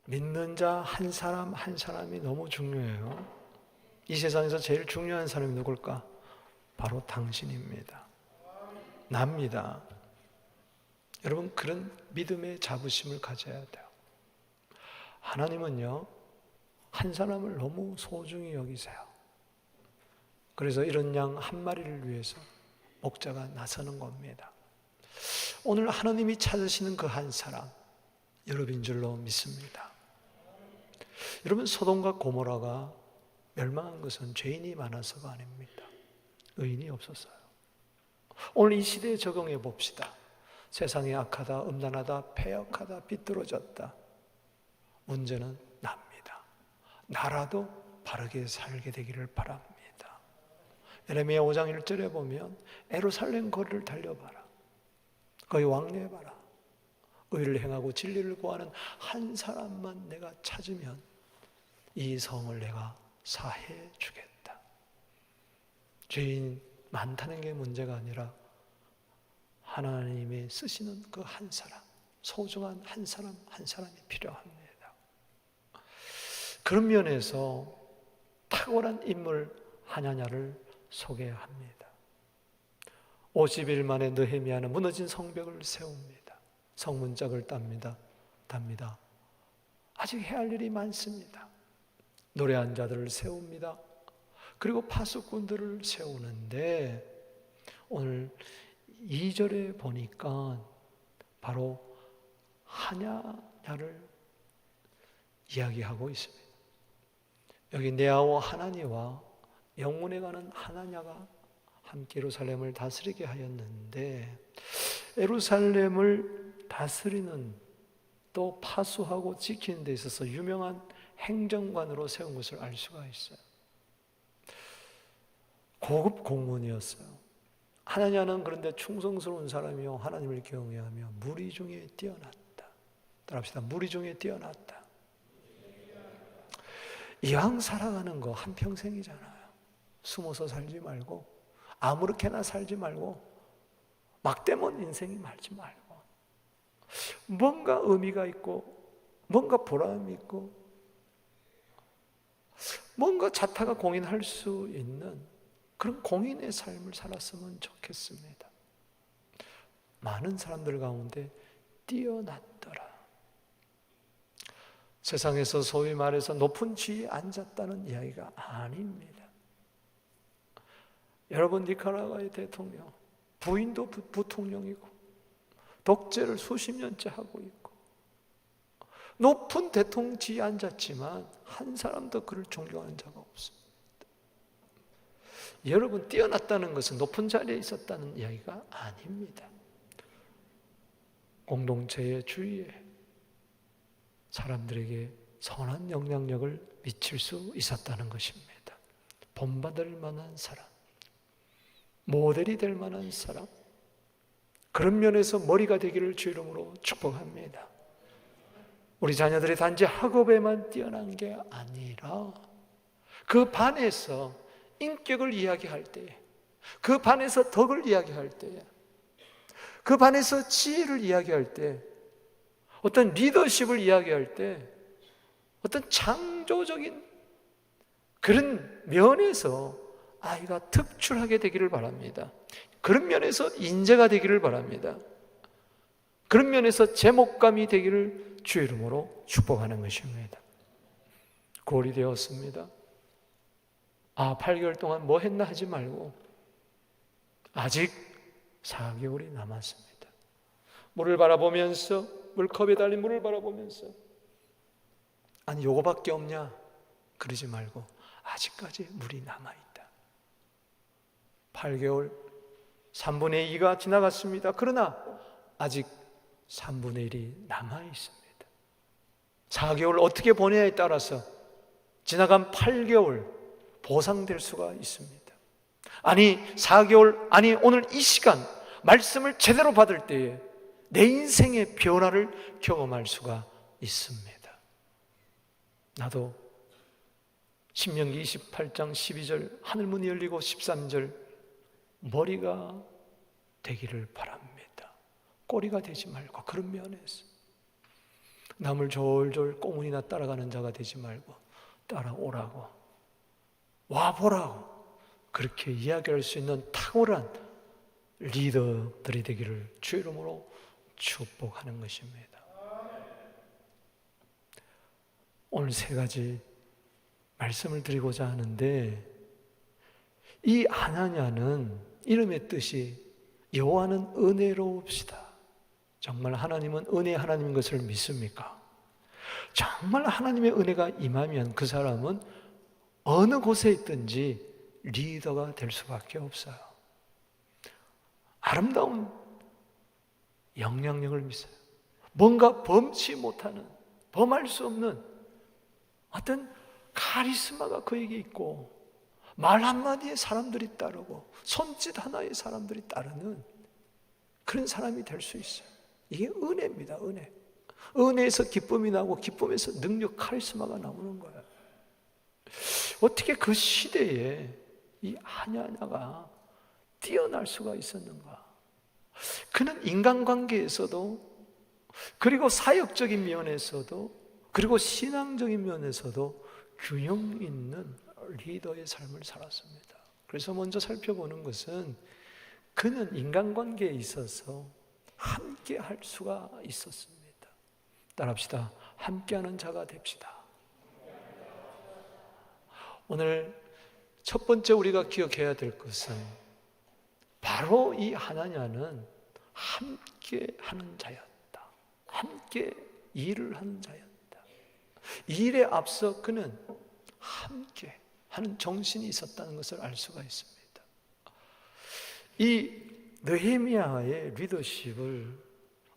믿는 자 한 사람 한 사람이 너무 중요해요. 이 세상에서 제일 중요한 사람이 누굴까? 바로 당신입니다. 납니다. 여러분, 그런 믿음의 자부심을 가져야 돼요. 하나님은요, 한 사람을 너무 소중히 여기세요. 그래서 이런 양 한 마리를 위해서 목자가 나서는 겁니다. 오늘 하나님이 찾으시는 그 한 사람, 여러분인 줄로 믿습니다. 여러분, 소돔과 고모라가 멸망한 것은 죄인이 많아서가 아닙니다. 의인이 없었어요. 오늘 이 시대에 적용해 봅시다. 세상이 악하다, 음란하다, 패역하다, 비뚤어졌다. 문제는 납니다. 나라도 바르게 살게 되기를 바랍니다. 예레미야 5장 1절에 보면 예루살렘 거리를 달려봐라. 거기 왕래해봐라. 의를 행하고 진리를 구하는 한 사람만 내가 찾으면 이 성을 내가 사해 주겠다. 죄인 많다는 게 문제가 아니라 하나님이 쓰시는 그 한 사람, 소중한 한 사람 한 사람이 필요합니다. 그런 면에서 탁월한 인물 하나냐를 소개합니다. 50일 만에 느헤미야는 무너진 성벽을 세웁니다. 성문짝을 답니다. 아직 해야 할 일이 많습니다. 노래한 자들을 세웁니다. 그리고 파수꾼들을 세우는데 오늘 2절에 보니까 바로 하냐냐를 이야기하고 있습니다. 여기 네아와 하나니와 영문에 가는 하나냐가 함께 예루살렘을 다스리게 하였는데, 예루살렘을 다스리는 또 파수하고 지키는 데 있어서 유명한 행정관으로 세운 것을 알 수가 있어요. 고급 공무원이었어요. 하나냐는 그런데 충성스러운 사람이요 하나님을 경외하며 무리 중에 뛰어났다. 따라합시다. 무리 중에 뛰어났다. 이왕 살아가는 거 한평생이잖아요. 숨어서 살지 말고, 아무렇게나 살지 말고, 막대먼 인생이 말지 말고, 뭔가 의미가 있고, 뭔가 보람이 있고, 뭔가 자타가 공인할 수 있는 그런 공인의 삶을 살았으면 좋겠습니다. 많은 사람들 가운데 뛰어났더라. 세상에서 소위 말해서 높은 지위에 앉았다는 이야기가 아닙니다. 여러분, 니카라과의 대통령, 부인도 부통령이고 독재를 수십 년째 하고 있고 높은 대통령 지위에 앉았지만 한 사람도 그를 존경하는 자가 없습니다. 여러분, 뛰어났다는 것은 높은 자리에 있었다는 이야기가 아닙니다. 공동체의 주위에 사람들에게 선한 영향력을 미칠 수 있었다는 것입니다. 본받을 만한 사람, 모델이 될 만한 사람, 그런 면에서 머리가 되기를 주 이름으로 축복합니다. 우리 자녀들이 단지 학업에만 뛰어난 게 아니라 그 반에서 인격을 이야기할 때, 그 반에서 덕을 이야기할 때, 그 반에서 지혜를 이야기할 때, 어떤 리더십을 이야기할 때, 어떤 창조적인 그런 면에서 아이가 특출하게 되기를 바랍니다. 그런 면에서 인재가 되기를 바랍니다. 그런 면에서 제목감이 되기를 주 이름으로 축복하는 것입니다. 9월이 되었습니다. 8개월 동안 뭐 했나 하지 말고 아직 4개월이 남았습니다. 물을 바라보면서, 물컵에 달린 물을 바라보면서 아니 요거밖에 없냐 그러지 말고 아직까지 물이 남아있다. 8개월 3분의 2가 지나갔습니다. 그러나 아직 3분의 1이 남아있습니다. 4개월 어떻게 보내냐에 따라서 지나간 8개월 보상될 수가 있습니다. 아니 4개월, 아니 오늘 이 시간 말씀을 제대로 받을 때에 내 인생의 변화를 경험할 수가 있습니다. 나도 신명기 28장 12절 하늘문이 열리고 13절 머리가 되기를 바랍니다. 꼬리가 되지 말고 그런 면에서 남을 졸졸 꽁문이나 따라가는 자가 되지 말고 따라오라고, 와보라고 그렇게 이야기할 수 있는 탁월한 리더들이 되기를 주의 이름으로 축복하는 것입니다. 오늘 세 가지 말씀을 드리고자 하는데, 이 하나냐는 이름의 뜻이 여호와는 은혜로우시다. 정말 하나님은 은혜 하나님인 것을 믿습니까? 정말 하나님의 은혜가 임하면 그 사람은 어느 곳에 있든지 리더가 될 수밖에 없어요. 아름다운 영향력을 미쳐요. 뭔가 범치 못하는, 범할 수 없는 어떤 카리스마가 그에게 있고, 말 한마디에 사람들이 따르고 손짓 하나에 사람들이 따르는 그런 사람이 될 수 있어요. 이게 은혜입니다. 은혜. 은혜에서 기쁨이 나고 기쁨에서 능력, 카리스마가 나오는 거예요. 어떻게 그 시대에 이 하냐냐가 뛰어날 수가 있었는가? 그는 인간관계에서도, 그리고 사역적인 면에서도, 그리고 신앙적인 면에서도 균형 있는 리더의 삶을 살았습니다. 그래서 먼저 살펴보는 것은 그는 인간관계에 있어서 함께 할 수가 있었습니다. 따라합시다. 함께하는 자가 됩시다. 오늘 첫 번째 우리가 기억해야 될 것은 바로 이 하나냐는 함께 하는 자였다. 함께 일을 하는 자였다. 일에 앞서 그는 함께 하는 정신이 있었다는 것을 알 수가 있습니다. 이 느헤미야의 리더십을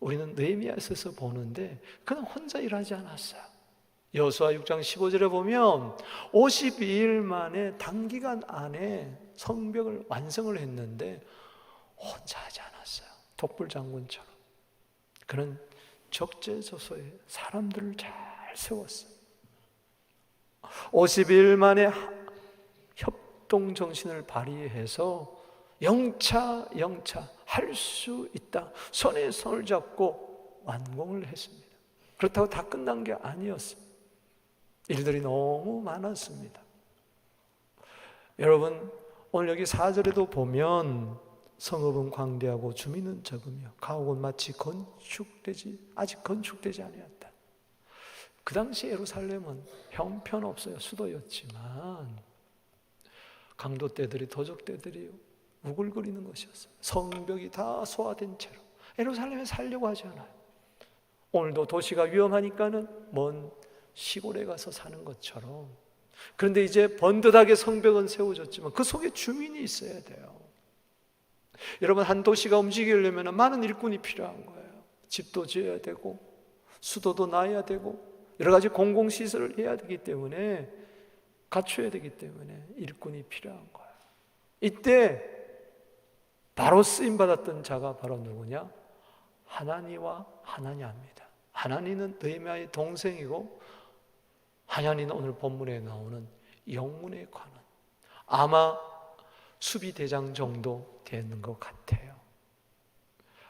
우리는 느헤미야에서 보는데 그는 혼자 일하지 않았어요. 여호수아 6장 15절에 보면 52일 만에 단기간 안에 성벽을 완성을 했는데 혼자 하지 않았어요. 독불 장군처럼. 그는 적재소소에 사람들을 잘 세웠어요. 52일 만에 협동 정신을 발휘해서 영차 할 수 있다. 손에 손을 잡고 완공을 했습니다. 그렇다고 다 끝난 게 아니었어요. 일들이 너무 많았습니다. 여러분, 오늘 여기 4절에도 보면 성읍은 광대하고 주민은 적으며 가옥은 마치 아직 건축되지 아니었다. 그 당시 예루살렘은 형편없어요. 수도였지만 강도떼들이, 도적떼들이 우글거리는 것이었어요. 성벽이 다 소화된 채로 예루살렘에 살려고 하지 않아요. 오늘도 도시가 위험하니까는 먼 시골에 가서 사는 것처럼. 그런데 이제 번듯하게 성벽은 세워졌지만 그 속에 주민이 있어야 돼요. 여러분, 한 도시가 움직이려면 많은 일꾼이 필요한 거예요. 집도 지어야 되고 수도도 놔야 되고 여러 가지 공공시설을 해야 되기 때문에, 갖춰야 되기 때문에 일꾼이 필요한 거예요. 이때 바로 쓰임받았던 자가 바로 누구냐? 하나니와 하나냐입니다. 하나니는 느헤미야의 동생이고 하나니는 오늘 본문에 나오는 영문의 관원, 아마 수비대장 정도 되는 것 같아요.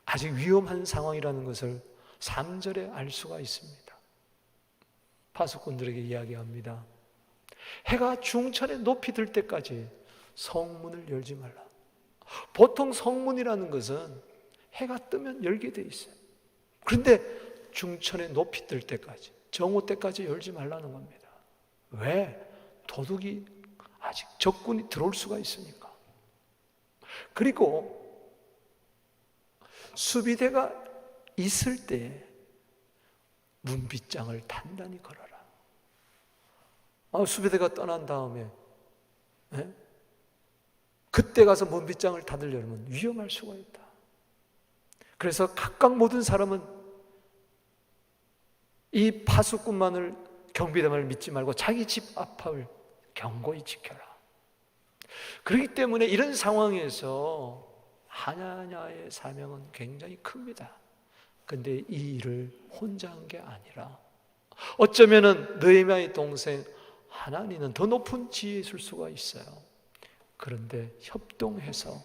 아직 위험한 상황이라는 것을 3절에 알 수가 있습니다. 파수꾼들에게 이야기합니다. 해가 중천에 높이 들 때까지 성문을 열지 말라. 보통 성문이라는 것은 해가 뜨면 열게 돼 있어요. 그런데 중천에 높이 뜰 때까지, 정오 때까지 열지 말라는 겁니다. 왜? 도둑이 아직 적군이 들어올 수가 있으니까. 그리고 수비대가 있을 때 문빗장을 단단히 걸어라. 수비대가 떠난 다음에 그때 가서 문빗장을 닫으려면 위험할 수가 있다. 그래서 각각 모든 사람은 이 파수꾼만을, 경비대만을 믿지 말고 자기 집 앞을 견고히 지켜라. 그렇기 때문에 이런 상황에서 하나냐의 사명은 굉장히 큽니다. 근데 이 일을 혼자 한 게 아니라 어쩌면은 느헤미야의 동생 하나니는 더 높은 지위에 있을 수가 있어요. 그런데 협동해서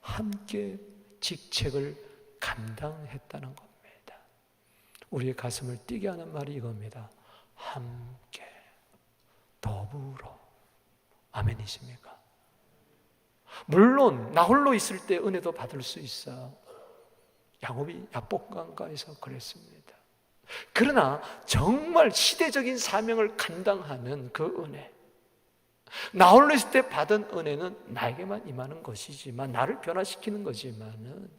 함께 직책을 감당했다는 겁니다. 우리의 가슴을 뛰게 하는 말이 이겁니다. 함께, 더불어. 아멘이십니까? 물론 나 홀로 있을 때 은혜도 받을 수 있어요. 야곱이 야복강가에서 그랬습니다. 그러나 정말 시대적인 사명을 감당하는 그 은혜, 나 홀로 있을 때 받은 은혜는 나에게만 임하는 것이지만, 나를 변화시키는 거지만은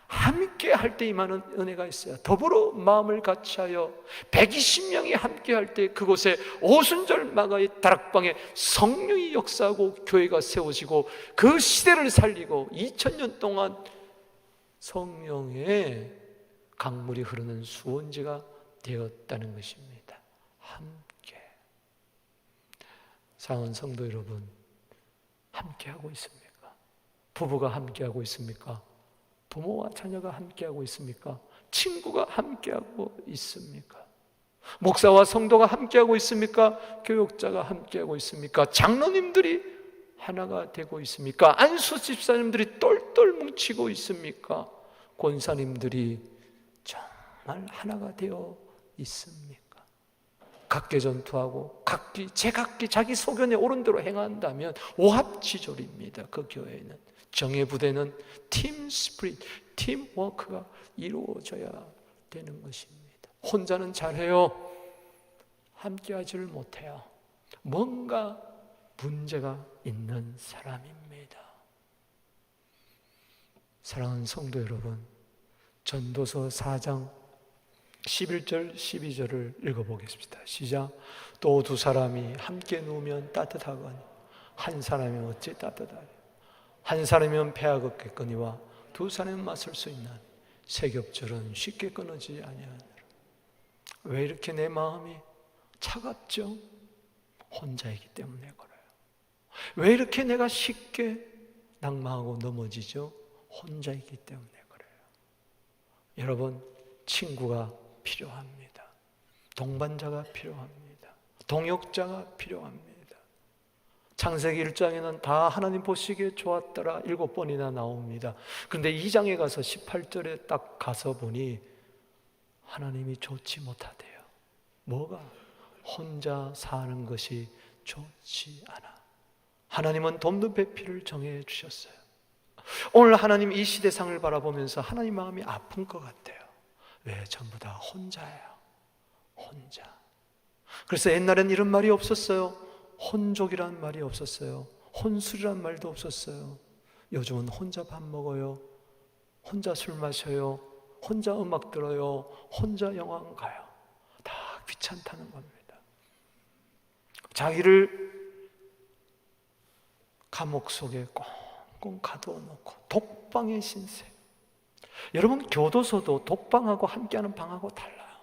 함께 할 때 임하는 은혜가 있어요. 더불어 마음을 같이하여 120명이 함께 할 때 그곳에 오순절 마가의 다락방에 성령이 역사하고 교회가 세워지고 그 시대를 살리고 2000년 동안 성령의 강물이 흐르는 수원지가 되었다는 것입니다. 함께. 사랑하는 성도 여러분, 함께하고 있습니까? 부부가 함께하고 있습니까? 부모와 자녀가 함께하고 있습니까? 친구가 함께하고 있습니까? 목사와 성도가 함께하고 있습니까? 교육자가 함께하고 있습니까? 장로님들이 하나가 되고 있습니까? 안수 집사님들이 똘똘 뭉치고 있습니까? 권사님들이 정말 하나가 되어 있습니까? 각계 전투하고 각기 제각기 자기 소견에 옳은 대로 행한다면 오합지졸입니다. 그 교회는 정예 부대는 팀 스피릿, 팀 워크가 이루어져야 되는 것입니다. 혼자는 잘해요. 함께 하지를 못해요. 뭔가 문제가 있는 사람입니다. 사랑하는 성도 여러분, 전도서 4장 11절 12절을 읽어보겠습니다. 시작. 또 두 사람이 함께 누우면 따뜻하거니 한 사람이 어찌 따뜻하냐. 한 사람이면 배가 걷겠거니와 두 사람은 맞설 수 있는 세겹절은 쉽게 끊어지지 아니하느라. 왜 이렇게 내 마음이 차갑죠? 혼자이기 때문에 그래요. 왜 이렇게 내가 쉽게 낙망하고 넘어지죠? 혼자이기 때문에 그래요. 여러분, 친구가 필요합니다. 동반자가 필요합니다. 동역자가 필요합니다. 창세기 1장에는 다 하나님 보시기에 좋았더라 7번이나 나옵니다. 그런데 2장에 가서 18절에 딱 가서 보니 하나님이 좋지 못하대요. 뭐가? 혼자 사는 것이 좋지 않아. 하나님은 돕는 배필을 정해 주셨어요. 오늘 하나님 이 시대상을 바라보면서 하나님 마음이 아픈 것 같아요. 왜? 전부 다 혼자예요. 혼자. 그래서 옛날엔 이런 말이 없었어요. 혼족이란 말이 없었어요. 혼술이란 말도 없었어요. 요즘은 혼자 밥 먹어요. 혼자 술 마셔요. 혼자 음악 들어요. 혼자 영화 가요. 다 귀찮다는 겁니다. 자기를 감옥 속에 꽁꽁 가두어 놓고 독방의 신세. 여러분, 교도소도 독방하고 함께하는 방하고 달라요.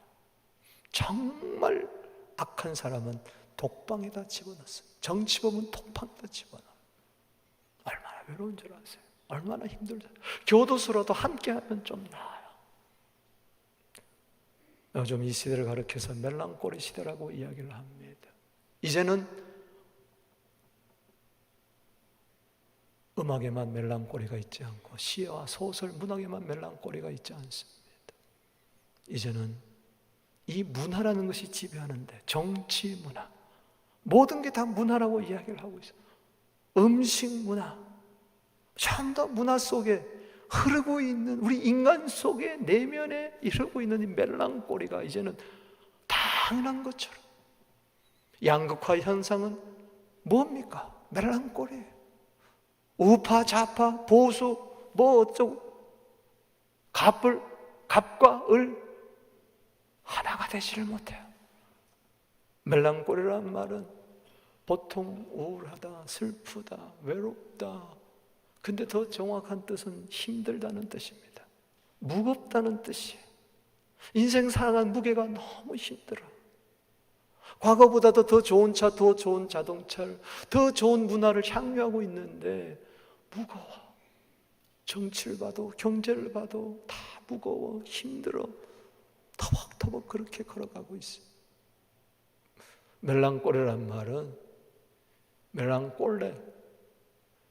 정말 악한 사람은 독방에다 집어넣었어요. 정치범은 독방에다 집어넣어요. 얼마나 외로운 줄 아세요? 얼마나 힘들죠. 교도소라도 함께하면 좀 나아요. 요즘 이 시대를 가리켜서 멜랑꼬리 시대라고 이야기를 합니다. 이제는 음악에만 멜랑꼬리가 있지 않고 시와 소설, 문학에만 멜랑꼬리가 있지 않습니다. 이제는 이 문화라는 것이 지배하는데, 정치 문화, 모든 게 다 문화라고 이야기를 하고 있어요. 음식 문화, 전부 문화 속에 흐르고 있는, 우리 인간 속의 내면에 흐르고 있는 이 멜랑꼬리가 이제는 당연한 것처럼. 양극화 현상은 뭡니까? 멜랑꼬리예요. 우파, 좌파, 보수, 뭐 어쩌고, 갑과 을 하나가 되지를 못해요. 멜랑꼬리라는 말은 보통 우울하다, 슬프다, 외롭다. 근데 더 정확한 뜻은 힘들다는 뜻입니다. 무겁다는 뜻이에요. 인생 살아가는 무게가 너무 힘들어. 과거보다도 더 좋은 차, 더 좋은 자동차를, 더 좋은 문화를 향유하고 있는데 무거워. 정치를 봐도 경제를 봐도 다 무거워, 힘들어. 터벅터벅 그렇게 걸어가고 있어요. 멜랑꼬레란 말은, 멜랑꼴레,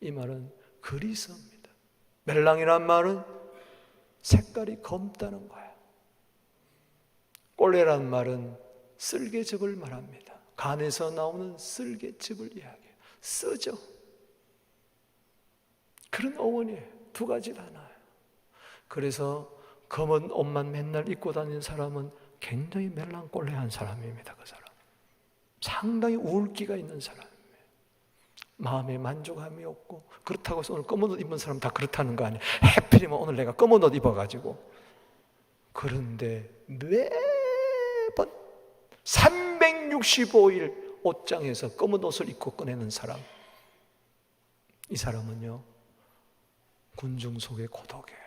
이 말은 그리스어입니다. 멜랑이란 말은 색깔이 검다는 거야. 꼴레란 말은 쓸개즙을 말합니다. 간에서 나오는 쓸개즙을 이야기해요. 쓰죠. 그런 어원이에요. 두 가지 다 나와요. 그래서 검은 옷만 맨날 입고 다니는 사람은 굉장히 멜랑꼴레한 사람입니다. 그 사람 상당히 우울기가 있는 사람이에요. 마음에 만족함이 없고, 그렇다고 해서 오늘 검은 옷 입은 사람 다 그렇다는 거 아니에요. 해필이면 오늘 내가 검은 옷 입어가지고. 그런데 매번 365일 옷장에서 검은 옷을 입고 꺼내는 사람, 이 사람은요 군중 속의 고독이에요.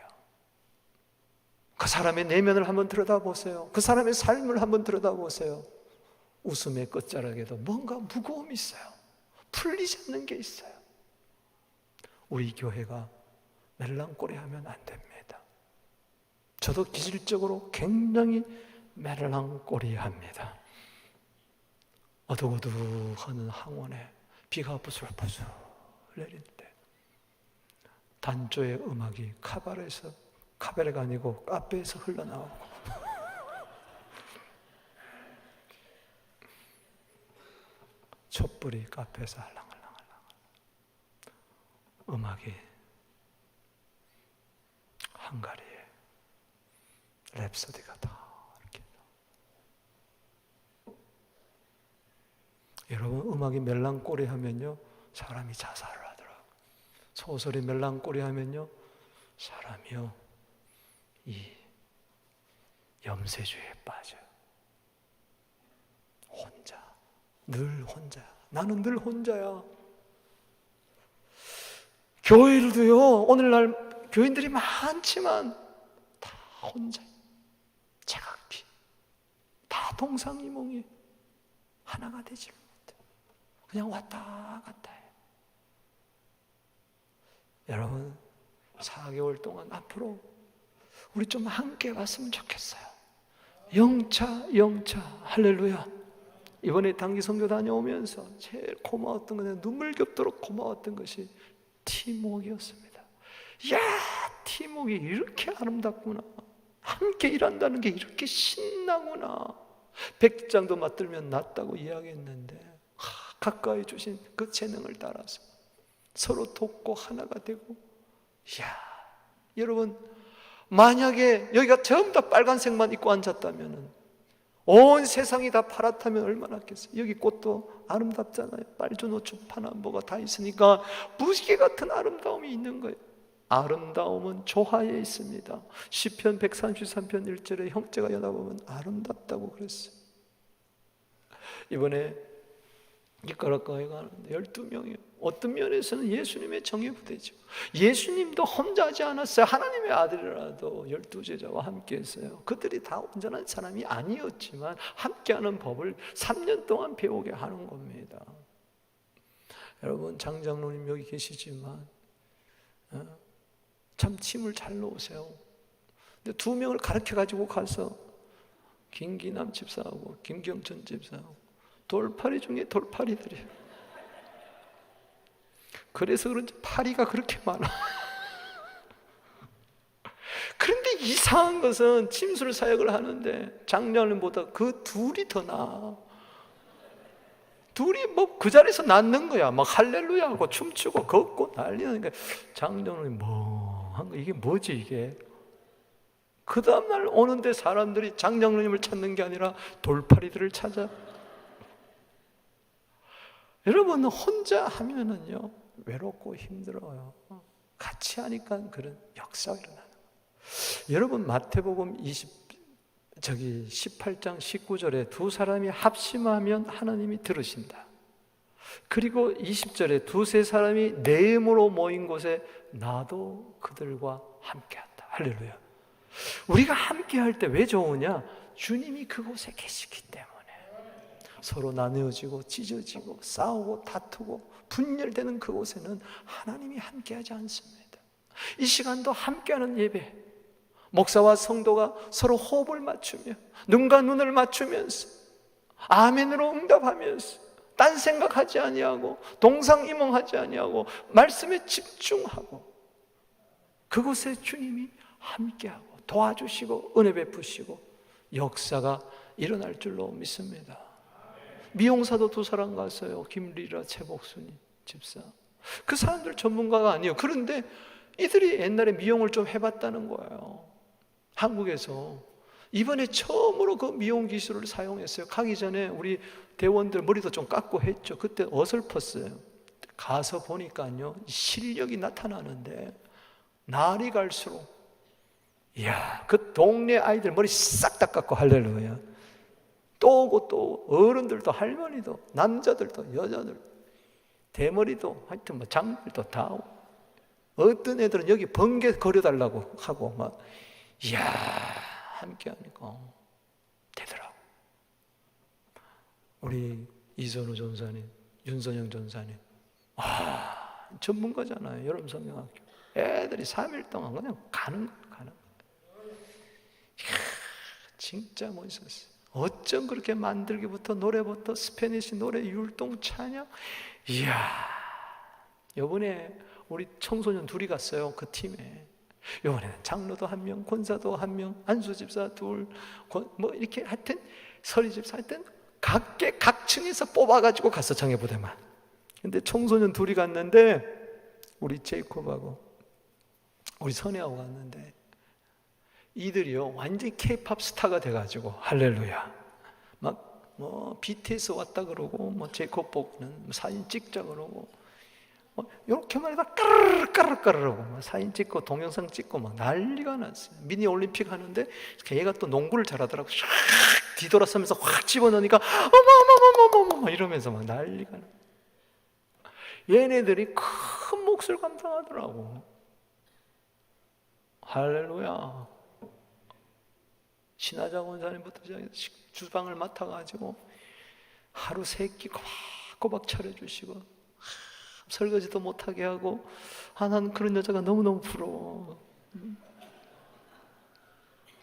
그 사람의 내면을 한번 들여다보세요. 그 사람의 삶을 한번 들여다보세요. 웃음의 끝자락에도 뭔가 무거움이 있어요. 풀리지 않는 게 있어요. 우리 교회가 멜랑꼴리하면 안 됩니다. 저도 기질적으로 굉장히 멜랑꼴리합니다. 어둑어둑하는 항원에 비가 부슬부슬 내리는데 단조의 음악이 카바레가 아니고 카페에서 흘러나오고 촛불이 카페에서 할랑할랑할랑, 음악이 헝가리의 랩소디가 다 이렇게. 여러분, 음악이 멜랑꼴리 하면요 사람이 자살을 하더라고요. 소설이 멜랑꼴리 하면요 사람이요 이 염세주의에 빠져요. 혼자, 늘 혼자. 나는 늘 혼자야. 교회를도요, 오늘날 교인들이 많지만 다 혼자, 제각기, 다 동상이몽이 하나가 되지 못해. 그냥 왔다 갔다 해. 여러분, 4개월 동안 앞으로 우리 좀 함께 왔으면 좋겠어요. 영차 할렐루야. 이번에 단기 선교 다녀오면서 제일 고마웠던 것은, 눈물 겹도록 고마웠던 것이 팀워크였습니다. 야, 팀워크 이렇게 아름답구나. 함께 일한다는 게 이렇게 신나구나. 백장도 맞들면 낫다고 이야기했는데 가까이 주신 그 재능을 따라서 서로 돕고 하나가 되고. 이야, 여러분, 만약에 여기가 전부 다 빨간색만 입고 앉았다면 온 세상이 다 파랗다면 얼마나 좋겠어요. 여기 꽃도 아름답잖아요. 빨주노초 파란 뭐가 다 있으니까 무지개 같은 아름다움이 있는 거예요. 아름다움은 조화에 있습니다. 시편 133편 1절에 형제가 연합하면 아름답다고 그랬어요. 이번에 니카라과에 가는데 12명이요. 어떤 면에서는 예수님의 정예 부대죠. 예수님도 혼자 하지 않았어요. 하나님의 아들이라도 12제자와 함께 했어요. 그들이 다 온전한 사람이 아니었지만 함께하는 법을 3년 동안 배우게 하는 겁니다. 여러분, 장장로님 여기 계시지만 참 침을 잘 놓으세요. 근데 2명을 가르쳐가지고 가서 김기남 집사하고 김경천 집사하고 돌팔이 중에 돌팔이들이에요. 그래서 그런지 파리가 그렇게 많아. 그런데 이상한 것은 침술 사역을 하는데 장로님보다 그 둘이 더 나아. 둘이 뭐 그 자리에서 낳는 거야. 막 할렐루야 하고 춤추고 걷고 난리는 거야. 장로님 뭐 한 거, 이게 뭐지 이게? 그 다음날 오는데 사람들이 장장로님을 찾는 게 아니라 돌팔이들을 찾아. 여러분, 혼자 하면은요 외롭고 힘들어요. 같이 하니까 그런 역사가 일어나는 거예요. 여러분, 마태복음 18장 19절에 두 사람이 합심하면 하나님이 들으신다. 그리고 20절에 두세 사람이 내 이름으로 모인 곳에 나도 그들과 함께한다. 할렐루야. 우리가 함께할 때 왜 좋으냐? 주님이 그곳에 계시기 때문에. 서로 나누어지고 찢어지고 싸우고 다투고 분열되는 그곳에는 하나님이 함께하지 않습니다. 이 시간도 함께하는 예배, 목사와 성도가 서로 호흡을 맞추며 눈과 눈을 맞추면서 아멘으로 응답하면서 딴 생각하지 아니하고 동상이몽하지 아니하고 말씀에 집중하고, 그곳에 주님이 함께하고 도와주시고 은혜 베푸시고 역사가 일어날 줄로 믿습니다. 미용사도 2사람 갔어요. 김리라, 최복순이 집사. 그 사람들 전문가가 아니에요. 그런데 이들이 옛날에 미용을 좀 해봤다는 거예요. 한국에서 이번에 처음으로 그 미용 기술을 사용했어요. 가기 전에 우리 대원들 머리도 좀 깎고 했죠. 그때 어설펐어요. 가서 보니까요, 실력이 나타나는데 날이 갈수록, 이야, 그 동네 아이들 머리 싹 다 깎고, 할렐루야. 또 오고 또 어른들도 할머니도 남자들도 여자들 대머리도 하여튼 뭐 장들도 다 오고, 어떤 애들은 여기 번개 거려달라고 하고 막, 이야, 함께 하니까 되더라고. 우리 이선우 전사님, 윤선영 전사님, 전문가잖아요. 여름 성경학교 애들이 3일 동안 그냥 가는 거예요. 이야, 진짜 멋있었어요. 어쩜 그렇게 만들기부터 노래부터 스페니시 노래, 율동, 찬양. 이야, 이번에 우리 청소년 2이 갔어요. 그 팀에. 이번에는 장로도 1명, 권사도 1명, 안수집사 2, 뭐 이렇게 하여튼 서리집사, 하여튼 각층에서 뽑아가지고 갔어, 청해부대만. 근데 청소년 2이 갔는데 우리 제이콥하고 우리 선혜하고 갔는데 이들이요 완전히 K-팝 스타가 돼가지고, 할렐루야, 막 뭐 BTS 왔다 그러고, 뭐 제이콥 보고는 사진 찍자 그러고, 뭐 이렇게만 해도 까르르까르르까르르고 막 사진 찍고 동영상 찍고 막 난리가 났어요. 미니 올림픽 하는데 얘가 또 농구를 잘하더라고. 샥 뒤돌아서면서 확 집어넣으니까 어머머머머머머 이러면서 막 난리가 나. 얘네들이 큰 몫을 감당하더라고. 할렐루야. 신하장 원사님부터 주방을 맡아가지고 하루 3끼 꼬박꼬박 차려주시고, 설거지도 못하게 하고, 난 그런 여자가 너무너무 부러워.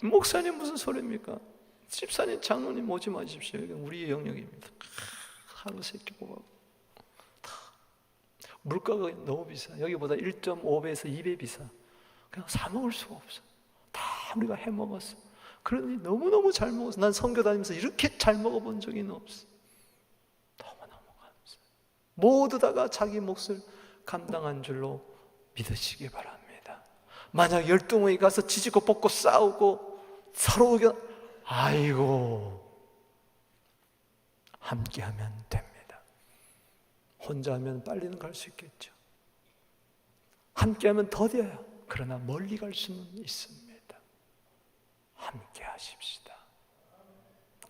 목사님 무슨 소리입니까? 집사님, 장로님 오지 마십시오. 여기 우리의 영역입니다. 하루 3끼 꼬박. 물가가 너무 비싸. 여기보다 1.5배에서 2배 비싸. 그냥 사 먹을 수가 없어. 다 우리가 해 먹었어. 그러니 너무너무 잘 먹었어. 난 선교 다니면서 이렇게 잘 먹어본 적이 없어. 너무너무 감사해요. 모두 다가 자기 몫을 감당한 줄로 믿으시기 바랍니다. 만약 12명이 가서 지지고 볶고 싸우고 서로 의견, 아이고, 함께하면 됩니다. 혼자 하면 빨리는 갈 수 있겠죠. 함께하면 더뎌요. 그러나 멀리 갈 수는 있습니다. 함께 하십시다.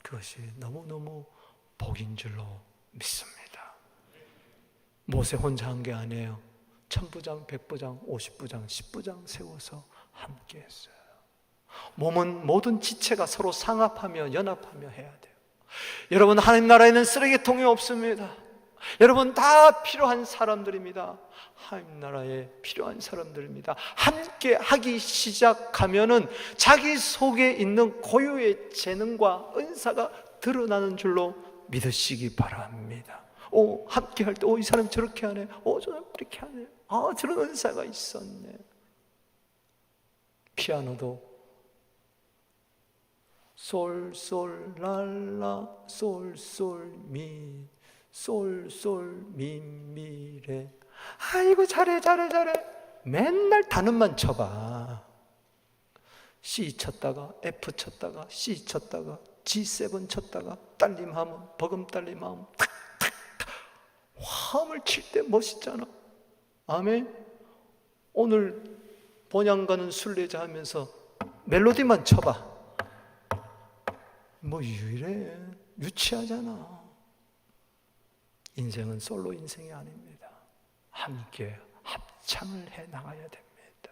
그것이 너무너무 복인 줄로 믿습니다. 모세 혼자 한 게 아니에요. 1000부장, 100부장, 50부장, 10부장 세워서 함께 했어요. 몸은 모든 지체가 서로 상합하며 연합하며 해야 돼요. 여러분, 하나님 나라에는 쓰레기통이 없습니다. 여러분 다 필요한 사람들입니다. 하나님 나라에 필요한 사람들입니다. 함께 하기 시작하면은 자기 속에 있는 고유의 재능과 은사가 드러나는 줄로 믿으시기 바랍니다. 함께 할 때, 이 사람 저렇게 하네. 저 사람 이렇게 하네. 저런 은사가 있었네. 피아노도 솔솔 랄라 솔솔미 솔솔 미미레. 아이고 잘해. 맨날 단음만 쳐봐. C 쳤다가 F 쳤다가 C 쳤다가 G7 쳤다가 딸림하면 버금딸림하면 탁탁탁 화음을 칠 때 멋있잖아. 아멘. 오늘 본향 가는 순례자 하면서 멜로디만 쳐봐. 뭐 이래 유치하잖아. 인생은 솔로 인생이 아닙니다. 함께 합창을 해 나가야 됩니다.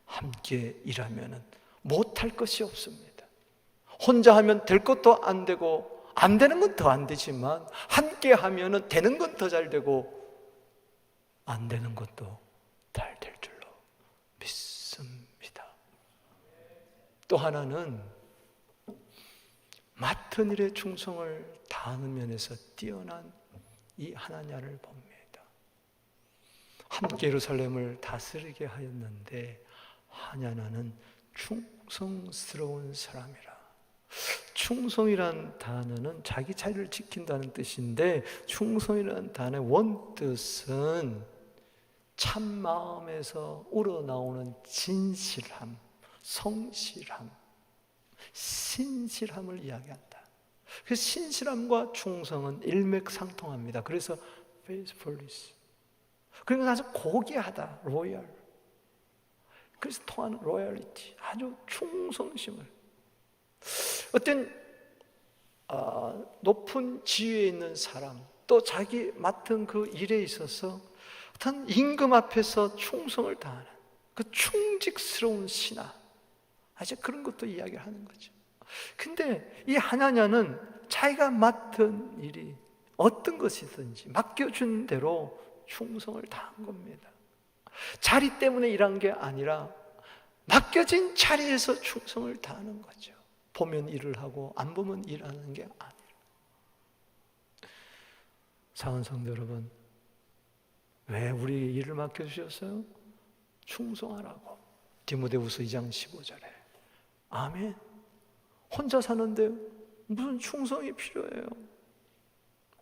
함께 일하면 못할 것이 없습니다. 혼자 하면 될 것도 안 되고 안 되는 건 더 안 되지만, 함께 하면 되는 건 더 잘 되고 안 되는 것도 잘 될 줄로 믿습니다. 또 하나는 맡은 일에 충성을 다하는 면에서 뛰어난 이 하나냐를 봅니다. 함께 예루살렘을 다스리게 하였는데 하냐나는 충성스러운 사람이라. 충성이란 단어는 자기 자리를 지킨다는 뜻인데, 충성이란 단어의 원뜻은 참 마음에서 우러나오는 진실함, 성실함, 신실함을 이야기한다. 그 신실함과 충성은 일맥상통합니다. 그래서 faithfulness, 그러니까 아주 고귀하다, 로얄. 그래서 통하는 로얄리티, 아주 충성심을. 어떤 높은 지위에 있는 사람, 또 자기 맡은 그 일에 있어서 어떤 임금 앞에서 충성을 다하는 그 충직스러운 신하, 아주 그런 것도 이야기하는 거죠. 근데 이 하나냐는 자기가 맡은 일이 어떤 것이든지 맡겨준 대로 충성을 다한 겁니다. 자리 때문에 일한 게 아니라 맡겨진 자리에서 충성을 다하는 거죠. 보면 일을 하고 안 보면 일하는 게 아니라. 사랑하는 성도 여러분, 왜 우리 일을 맡겨주셨어요? 충성하라고. 디모데후서 2장 15절에. 아멘. 혼자 사는데 무슨 충성이 필요해요?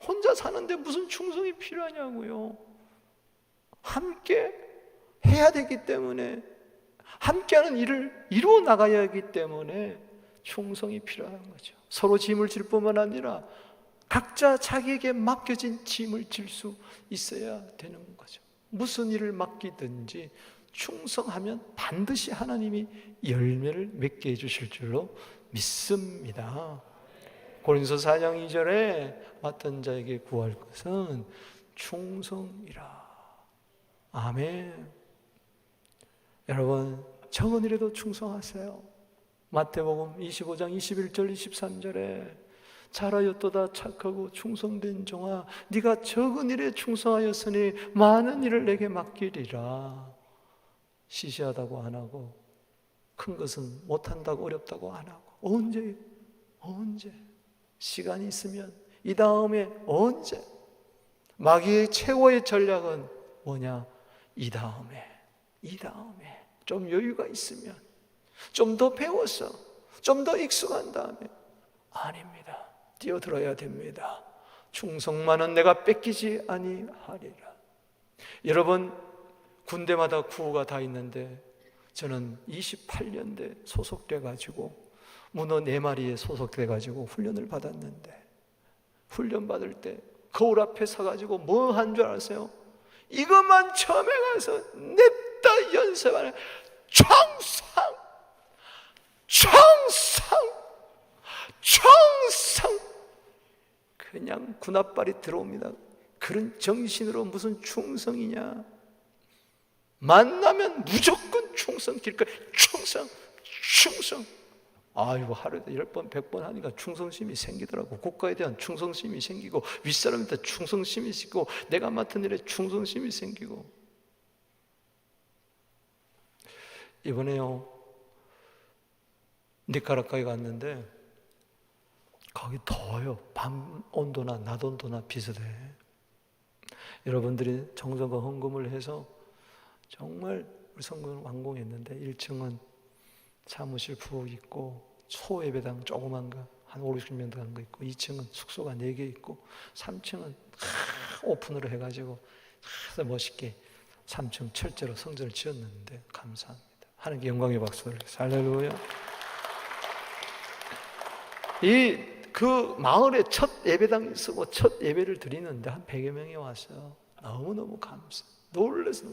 혼자 사는데 무슨 충성이 필요하냐고요. 함께 해야 되기 때문에, 함께하는 일을 이루어 나가야 하기 때문에 충성이 필요한 거죠. 서로 짐을 질 뿐만 아니라 각자 자기에게 맡겨진 짐을 질 수 있어야 되는 거죠. 무슨 일을 맡기든지 충성하면 반드시 하나님이 열매를 맺게 해주실 줄로 믿습니다. 고린도서 4장 2절에 맡은 자에게 구할 것은 충성이라. 아멘. 여러분, 적은 일에도 충성하세요. 마태복음 25장 21절 23절에 잘하였도다 착하고 충성된 종아, 네가 적은 일에 충성하였으니 많은 일을 내게 맡기리라. 시시하다고 안 하고, 큰 것은 못한다고 어렵다고 안 하고, 언제 시간이 있으면, 이 다음에 언제. 마귀의 최고의 전략은 뭐냐? 이 다음에 좀 여유가 있으면, 좀 더 배워서, 좀 더 익숙한 다음에. 아닙니다. 뛰어들어야 됩니다. 충성만은 내가 뺏기지 아니하리라. 여러분, 군대마다 구호가 다 있는데 저는 28년대 소속돼 가지고 문어 4마리에 소속돼 가지고 훈련을 받았는데, 훈련 받을 때 거울 앞에 서 가지고 뭐 한 줄 아세요? 이것만 처음에 가서 냅다 연습하는 청상, 그냥 군합발이 들어옵니다. 그런 정신으로 무슨 충성이냐? 만나면 무조건 충성, 길거리 충성. 아이고, 하루에 10번 100번 하니까 충성심이 생기더라고. 국가에 대한 충성심이 생기고, 윗사람한테 충성심이 생기고, 내가 맡은 일에 충성심이 생기고. 이번에요, 니카라과에 갔는데 거기 더워요. 밤 온도나 낮 온도나 비슷해. 여러분들이 정성과 헌금을 해서 정말 우리 성공을 완공했는데, 1층은 사무실 부엌 있고, 소예배당 조그만 거 한 5, 60명 들어간 거 있고, 2층은 숙소가 4개 있고, 3층은 오픈으로 해가지고 멋있게 3층 철제로 성전을 지었는데, 감사합니다. 하나님께 영광의 박수를. 할렐루야. 그 마을에 첫 예배당이 쓰고 첫 예배를 드리는데 한 100여 명이 왔어요. 너무너무 감사. 놀랐어.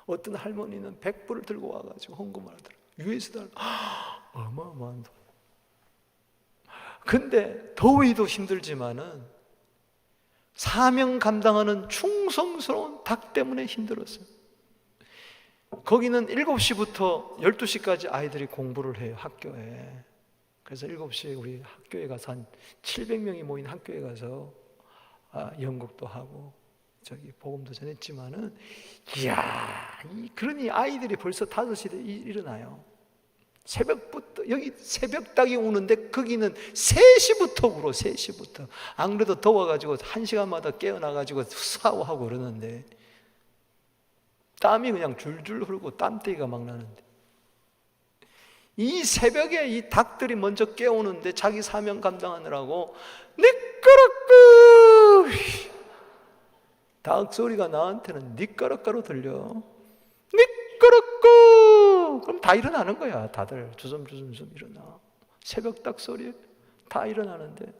어떤 할머니는 100불을 들고 와가지고 헌금을 하더라고요. USD 어마어마한 돈. 근데 더위도 힘들지만은 사명 감당하는 충성스러운 닭 때문에 힘들었어요. 거기는 7시부터 12시까지 아이들이 공부를 해요, 학교에. 그래서 7시에 우리 학교에 가서 한 700명이 모인 학교에 가서 연극도 하고 저기 복음도 전했지만은, 그러니 아이들이 벌써 5시에 일어나요. 새벽부터. 여기 새벽닭이 우는데 거기는 3시부터 울어. 3시부터. 안 그래도 더워가지고 1시간마다 깨어나가지고 샤워하고 그러는데 땀이 그냥 줄줄 흐르고 땀대기가 막 나는데, 이 새벽에 이 닭들이 먼저 깨우는데 자기 사명 감당하느라고 니까락까 닭 소리가 나한테는 니까락까로 들려. 니까락까 그럼 다 일어나는 거야. 다들 주섬주섬 일어나. 새벽 닭 소리에 다 일어나는데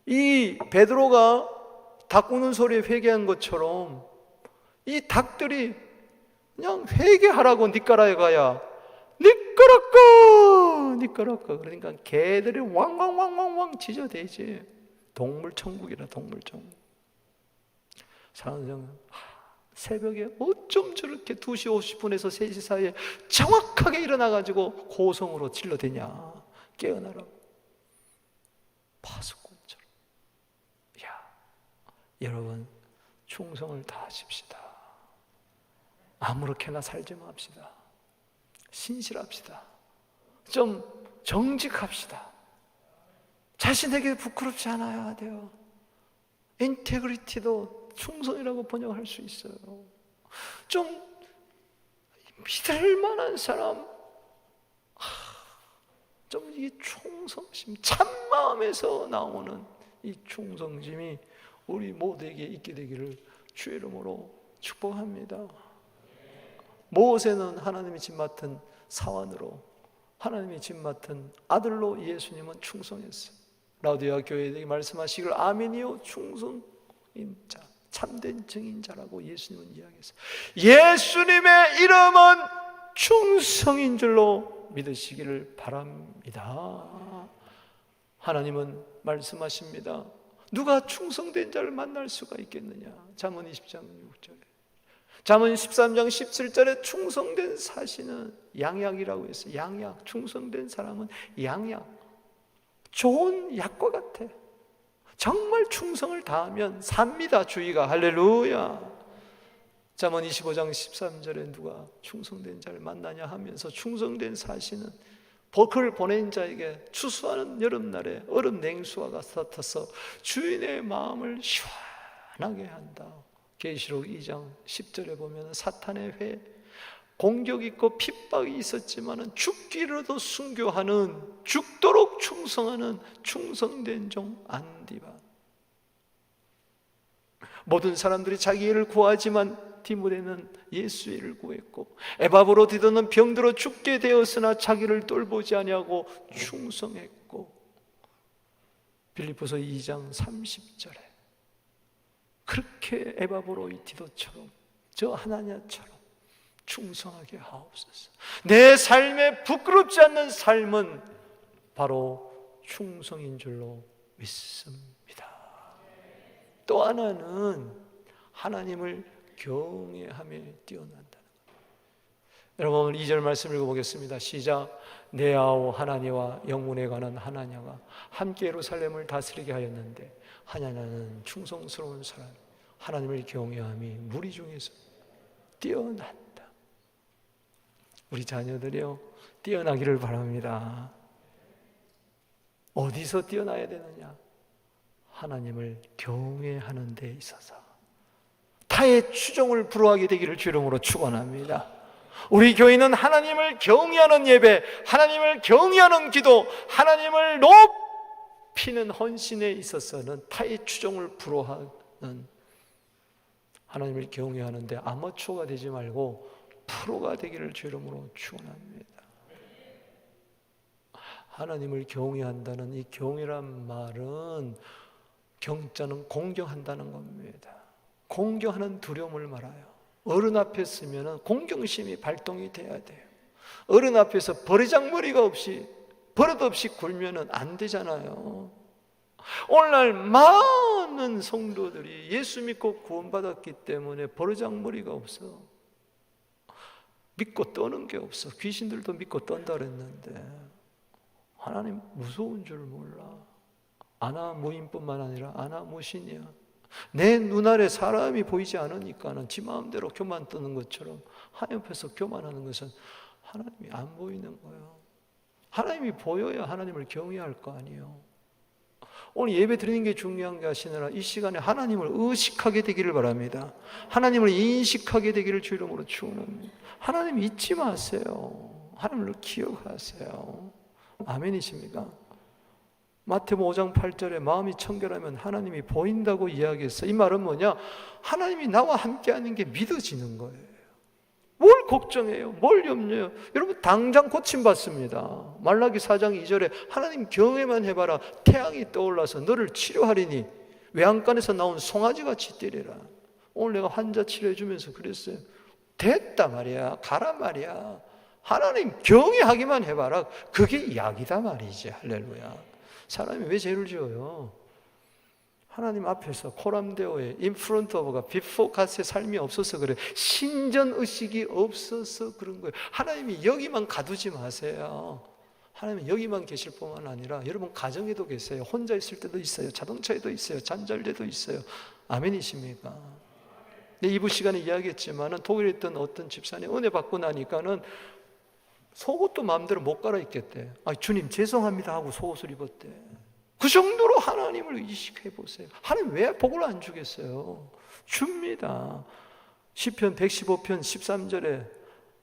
이 베드로가 닭 우는 소리에 회개한 것처럼 이 닭들이 그냥 회개하라고 니까라에 가야 니까락까 그러니까 개들이 왕왕왕왕왕 짖어대지. 동물천국이라 동물천국. 사랑하는 여러분, 새벽에 어쩜 저렇게 2시 50분에서 3시 사이에 정확하게 일어나가지고 고성으로 질러대냐. 깨어나라고. 파수꾼처럼. 여러분, 충성을 다하십시다. 아무렇게나 살지 맙시다. 신실합시다. 좀 정직합시다. 자신에게 부끄럽지 않아야 돼요. 인테그리티도 충성이라고 번역할 수 있어요. 좀 믿을 만한 사람, 좀 이 충성심, 참마음에서 나오는 이 충성심이 우리 모두에게 있게 되기를 주의 이름으로 축복합니다. 모세는 하나님이 집 맡은 사환으로, 하나님이 집 맡은 아들로 예수님은 충성했어요. 라우디아 교회에게 말씀하시기를 아멘이요 충성인 자, 참된 증인자라고 예수님은 이야기했어요. 예수님의 이름은 충성인 줄로 믿으시기를 바랍니다. 하나님은 말씀하십니다. 누가 충성된 자를 만날 수가 있겠느냐. 잠언 20장 6절에, 잠언 13장 17절에 충성된 사시는 양약이라고 했어요. 양약, 충성된 사람은 양약, 좋은 약과 같아. 정말 충성을 다하면 삽니다. 주의가. 할렐루야. 잠언 25장 13절에 누가 충성된 자를 만나냐 하면서 충성된 사시는 그를 보낸 자에게 추수하는 여름날에 얼음 냉수와 같아서 주인의 마음을 시원하게 한다. 계시록 2장 10절에 보면 사탄의 회, 공격 있고 핍박이 있었지만 죽기로도 순교하는, 죽도록 충성하는 충성된 종 안디바. 모든 사람들이 자기 일을 구하지만 디모데는 예수의 일을 구했고, 에바브로 디도는 병들어 죽게 되었으나 자기를 돌보지 아니하고 충성했고, 빌립보서 2장 30절에 그렇게 에바브로 디도처럼, 저 하나냐처럼 충성하게 하옵소서. 내 삶에 부끄럽지 않는 삶은 바로 충성인 줄로 믿습니다. 또 하나는 하나님을 경외함에 뛰어난다는 것. 여러분, 오늘 2절 말씀 읽어보겠습니다. 시작. 내 아우 하나니와 영문에 관한 하나냐가 함께 예루살렘을 다스리게 하였는데 하나냐는 충성스러운 사람, 하나님을 경외함이 무리 중에서 뛰어난다. 우리 자녀들이요, 뛰어나기를 바랍니다. 어디서 뛰어나야 되느냐? 하나님을 경외하는 데 있어서 타의 추종을 불허하게 되기를 주 이름으로 축원합니다. 우리 교회는 하나님을 경외하는 예배, 하나님을 경외하는 기도, 하나님을 높이는 헌신에 있어서는 타의 추종을 불허하는, 하나님을 경외하는데 아마추어가 되지 말고 프로가 되기를 주 이름으로 축원합니다. 하나님을 경외한다는 이 경외란 말은, 경자는 공경한다는 겁니다. 공경하는 두려움을 말아요. 어른 앞에 서면 공경심이 발동이 돼야 돼요. 어른 앞에서 버리장머리가 없이, 버릇 없이 굴면 안 되잖아요. 오늘날 많은 성도들이 예수 믿고 구원받았기 때문에 버르장머리가 없어. 믿고 떠는 게 없어. 귀신들도 믿고 떤다 그랬는데 하나님 무서운 줄 몰라. 아나무인뿐만 아니라 아나무신이야. 내 눈알에 사람이 보이지 않으니까는 지 마음대로 교만 뜨는 것처럼 한옆에서 교만하는 것은 하나님이 안 보이는 거예요. 하나님이 보여야 하나님을 경외할 거 아니에요. 오늘 예배 드리는 게 중요한 게 아시느라 이 시간에 하나님을 의식하게 되기를 바랍니다. 하나님을 인식하게 되기를 주 이름으로 축원합니다. 하나님 잊지 마세요. 하나님을 기억하세요. 아멘이십니까? 마태복음 5장 8절에 마음이 청결하면 하나님이 보인다고 이야기했어요. 이 말은 뭐냐? 하나님이 나와 함께하는 게 믿어지는 거예요. 뭘 걱정해요? 뭘 염려해요? 여러분 당장 고침받습니다. 말라기 4장 2절에 하나님 경외만 해봐라. 태양이 떠올라서 너를 치료하리니 외양간에서 나온 송아지같이 뛰리라. 오늘 내가 환자 치료해 주면서 그랬어요. 됐다 말이야. 가라 말이야. 하나님 경외하기만 해봐라. 그게 약이다 말이지. 할렐루야. 사람이 왜 죄를 지어요? 하나님 앞에서 코람데오의 인프론트오버가 비포카스의 삶이 없어서 그래. 신전의식이 없어서 그런 거예요. 하나님이 여기만 가두지 마세요. 하나님은 여기만 계실 뿐만 아니라 여러분 가정에도 계세요. 혼자 있을 때도 있어요. 자동차에도 있어요. 잠잘 때도 있어요. 아멘이십니까? 네, 2부 시간에 이야기했지만 독일에 있던 어떤 집사님 은혜 받고 나니까는 속옷도 마음대로 못 갈아입겠대. 주님 죄송합니다 하고 속옷을 입었대. 그 정도로 하나님을 의식해 보세요. 하나님 왜 복을 안 주겠어요? 줍니다. 시편 115편 13절에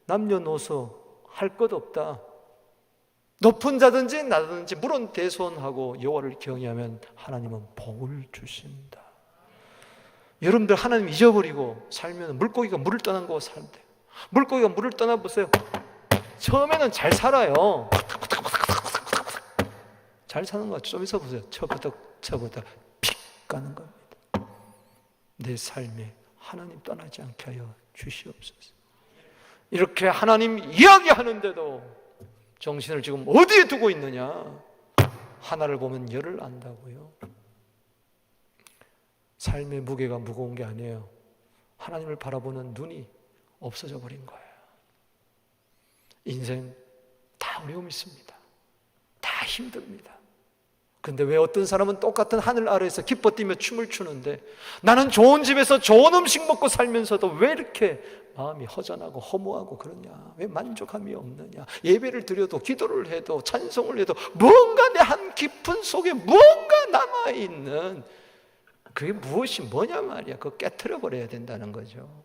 남녀노소 할 것 없다. 높은 자든지 낮든지 물은 대손하고 여호와를 경외하면 하나님은 복을 주신다. 여러분들 하나님 잊어버리고 살면 물고기가 물을 떠난 거 살대. 물고기가 물을 떠나 보세요. 처음에는 잘 살아요. 잘 사는 것 같죠? 좀 있어 보세요. 처부터 픽 가는 겁니다. 내 삶에 하나님 떠나지 않게 하여 주시옵소서. 이렇게 하나님 이야기하는데도 정신을 지금 어디에 두고 있느냐? 하나를 보면 열을 안다고요. 삶의 무게가 무거운 게 아니에요. 하나님을 바라보는 눈이 없어져 버린 거예요. 인생 다 어려움이 있습니다. 다 힘듭니다. 근데 왜 어떤 사람은 똑같은 하늘 아래에서 기뻐 뛰며 춤을 추는데 나는 좋은 집에서 좋은 음식 먹고 살면서도 왜 이렇게 마음이 허전하고 허무하고 그러냐? 왜 만족함이 없느냐? 예배를 드려도 기도를 해도 찬송을 해도 뭔가 내 한 깊은 속에 뭔가 남아있는 그게 무엇이 뭐냐 말이야. 그거 깨트려 버려야 된다는 거죠.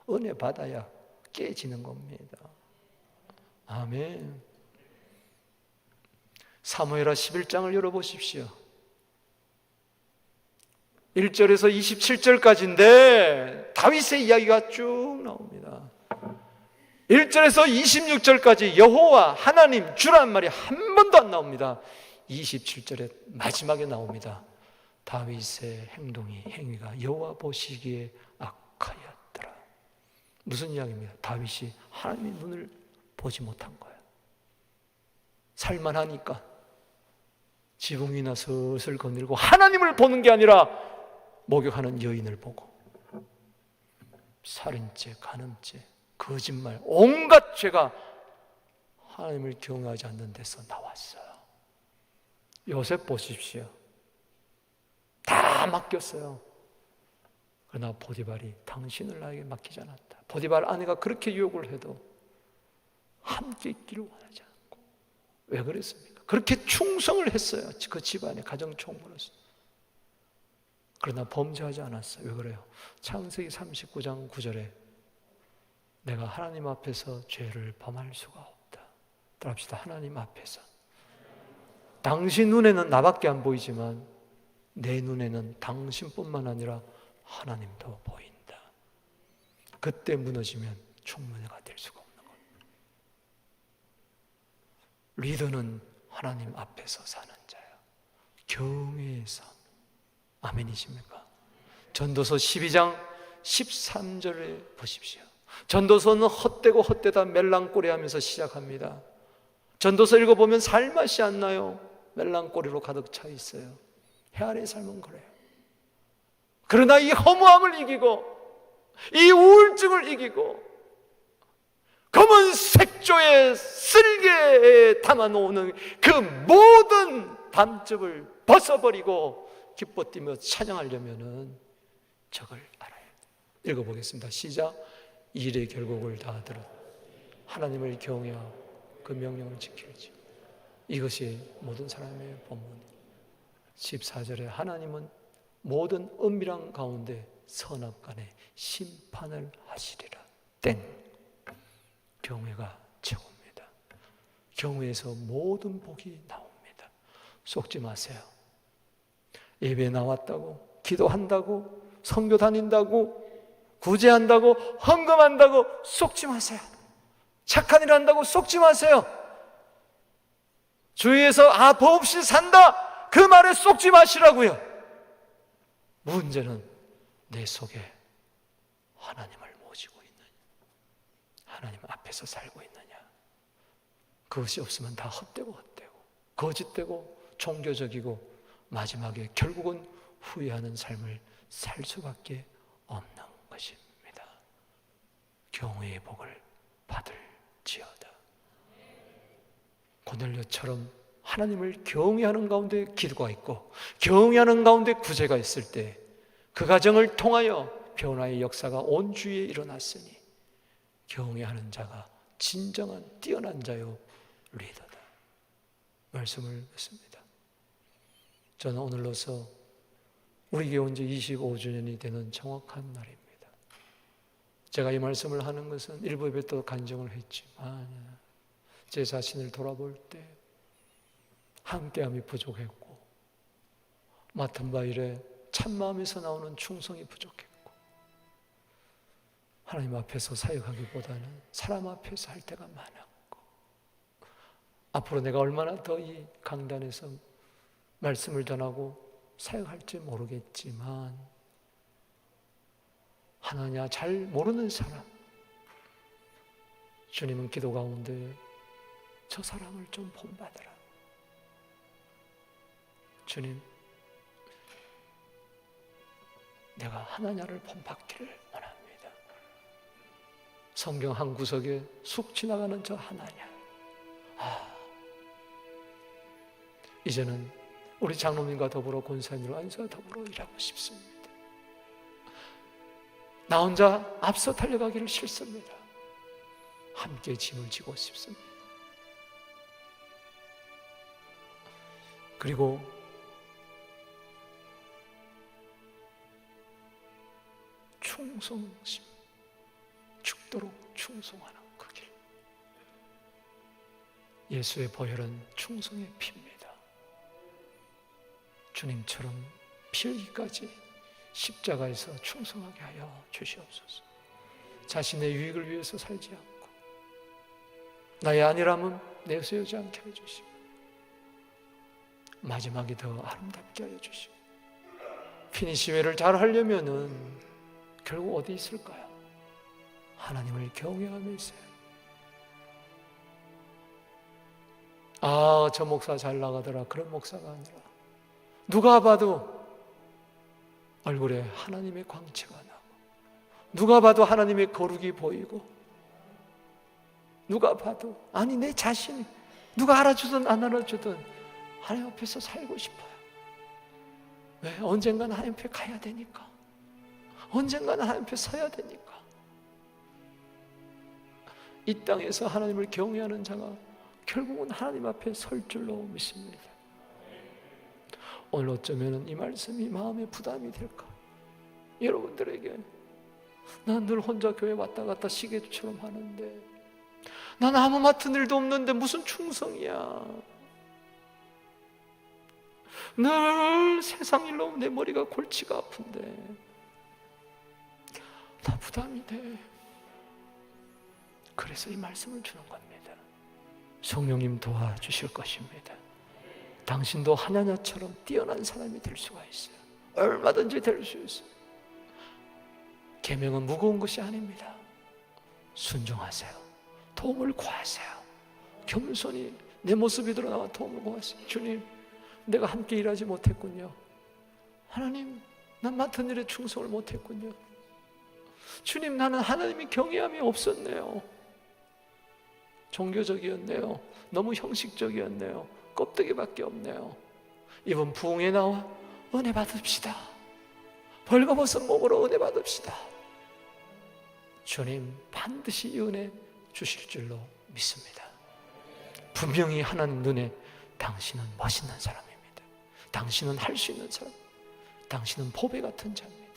은혜 받아야 깨지는 겁니다. 아멘. 사무엘하 11장을 열어보십시오. 1절에서 27절까지인데 다윗의 이야기가 쭉 나옵니다. 1절에서 26절까지 여호와 하나님 주란 말이 한 번도 안 나옵니다. 27절에 마지막에 나옵니다. 다윗의 행위가 여호와 보시기에 악하였더라. 무슨 이야기입니까? 다윗이 하나님의 눈을 보지 못한 거예요. 살만하니까 지붕 위나 슬슬 거닐고 하나님을 보는 게 아니라 목욕하는 여인을 보고 살인죄, 간음죄, 거짓말, 온갖 죄가 하나님을 경외하지 않는 데서 나왔어요. 요셉 보십시오. 다 맡겼어요. 그러나 보디발이 당신을 나에게 맡기지 않았다. 보디발 아내가 그렇게 유혹을 해도 함께 있기를 원하지 않고. 왜 그랬습니까? 그렇게 충성을 했어요. 그 집안의 가정총무로서. 그러나 범죄하지 않았어요. 왜 그래요? 창세기 39장 9절에 내가 하나님 앞에서 죄를 범할 수가 없다. 따라합시다. 하나님 앞에서. 당신 눈에는 나밖에 안 보이지만 내 눈에는 당신뿐만 아니라 하나님도 보인다. 그때 무너지면 총무회가 될 수가 없는 겁니다. 리더는 하나님 앞에서 사는 자예요. 경외의 삶. 아멘이십니까? 전도서 12장 13절에 보십시오. 전도서는 헛되고 헛되다 멜랑꼬리 하면서 시작합니다. 전도서 읽어보면 살맛이 안 나요. 멜랑꼬리로 가득 차 있어요. 해 아래의 삶은 그래요. 그러나 이 허무함을 이기고 이 우울증을 이기고 검은 색조의 쓸개에 담아놓는 그 모든 담즙을 벗어버리고 기뻐 뛰며 찬양하려면은 저걸 알아야 돼요. 읽어보겠습니다. 시작. 일의 결국을 다 들었 하나님을 경외하고 그 명령을 지킬지. 이것이 모든 사람의 본문입니다. 14절에 하나님은 모든 은밀한 가운데 선악간에 심판을 하시리라. 땡. 경외가 최고입니다. 경외에서 모든 복이 나옵니다. 속지 마세요. 예배 나왔다고, 기도한다고, 선교 다닌다고, 구제한다고, 헌금한다고 속지 마세요. 착한 일 한다고 속지 마세요. 주위에서 법 없이 산다, 그 말에 속지 마시라고요. 문제는 내 속에 하나님을 모시고 있느냐, 하나님 앞에서 살고 있느냐. 그것이 없으면 다 헛되고 거짓되고 종교적이고 마지막에 결국은 후회하는 삶을 살 수밖에 없는 것입니다. 경외의 복을 받을지어다. 고넬료처럼 하나님을 경외하는 가운데 기도가 있고 경외하는 가운데 구제가 있을 때 그 가정을 통하여 변화의 역사가 온 주위에 일어났으니 경외하는 자가 진정한 뛰어난 자요 리더다. 말씀을 듣습니다. 저는 오늘로서 우리 교회 온 지 25주년이 되는 정확한 날입니다. 제가 이 말씀을 하는 것은 일부 예배 또 간증을 했지만 제 자신을 돌아볼 때 함께함이 부족했고 맡은 바 일에 참마음에서 나오는 충성이 부족했고 하나님 앞에서 사역하기보다는 사람 앞에서 할 때가 많았고 앞으로 내가 얼마나 더 이 강단에서 말씀을 전하고 사역할지 모르겠지만 하나냐 잘 모르는 사람, 주님은 기도 가운데 저 사람을 좀 본받으라. 주님, 내가 하나냐를 본받기를 원합니다. 성경 한 구석에 쑥 지나가는 저 하나냐. 이제는 우리 장로님과 더불어 권사님과 앉아 더불어 일하고 싶습니다. 나 혼자 앞서 달려가기를 싫습니다. 함께 짐을 지고 싶습니다. 그리고 충성심, 죽도록 충성하는 그 길. 예수의 보혈은 충성의 피입니다. 주님처럼 피 흘기까지 십자가에서 충성하게 하여 주시옵소서. 자신의 유익을 위해서 살지 않고 나의 아니라면 내세우지 않게 해주시고 마지막이 더 아름답게 하여 주시고 피니시웨를 잘 하려면은 결국 어디 있을까요? 하나님을 경외하며 있어요. 저 목사 잘 나가더라. 그런 목사가 아니라 누가 봐도 얼굴에 하나님의 광채가 나고 누가 봐도 하나님의 거룩이 보이고 누가 봐도 아니 내 자신이 누가 알아주든 안 알아주든 하나님 앞에서 살고 싶어요. 왜? 언젠가는 하나님 앞에 가야 되니까. 언젠가는 하나님 앞에 서야 되니까. 이 땅에서 하나님을 경외하는 자가 결국은 하나님 앞에 설 줄로 믿습니다. 오늘 어쩌면 이 말씀이 마음에 부담이 될까? 여러분들에게 난 늘 혼자 교회 왔다 갔다 시계처럼 하는데 난 아무 맡은 일도 없는데 무슨 충성이야. 늘 세상 일로 내 머리가 골치가 아픈데 다 부담이 돼. 그래서 이 말씀을 주는 겁니다. 성령님 도와주실 것입니다. 당신도 하나냐처럼 뛰어난 사람이 될 수가 있어요. 얼마든지 될 수 있어요. 계명은 무거운 것이 아닙니다. 순종하세요. 도움을 구하세요. 겸손히 내 모습이 드러나와 도움을 구하세요. 주님, 내가 함께 일하지 못했군요. 하나님, 난 맡은 일에 충성을 못했군요. 주님, 나는 하나님이 경외함이 없었네요. 종교적이었네요. 너무 형식적이었네요. 껍데기밖에 없네요. 이번 부흥에 나와 은혜 받읍시다. 벌거벗은 몸으로 은혜 받읍시다. 주님 반드시 이 은혜 주실 줄로 믿습니다. 분명히 하나님 눈에 당신은 멋있는 사람입니다. 당신은 할 수 있는 사람, 당신은 보배 같은 자입니다.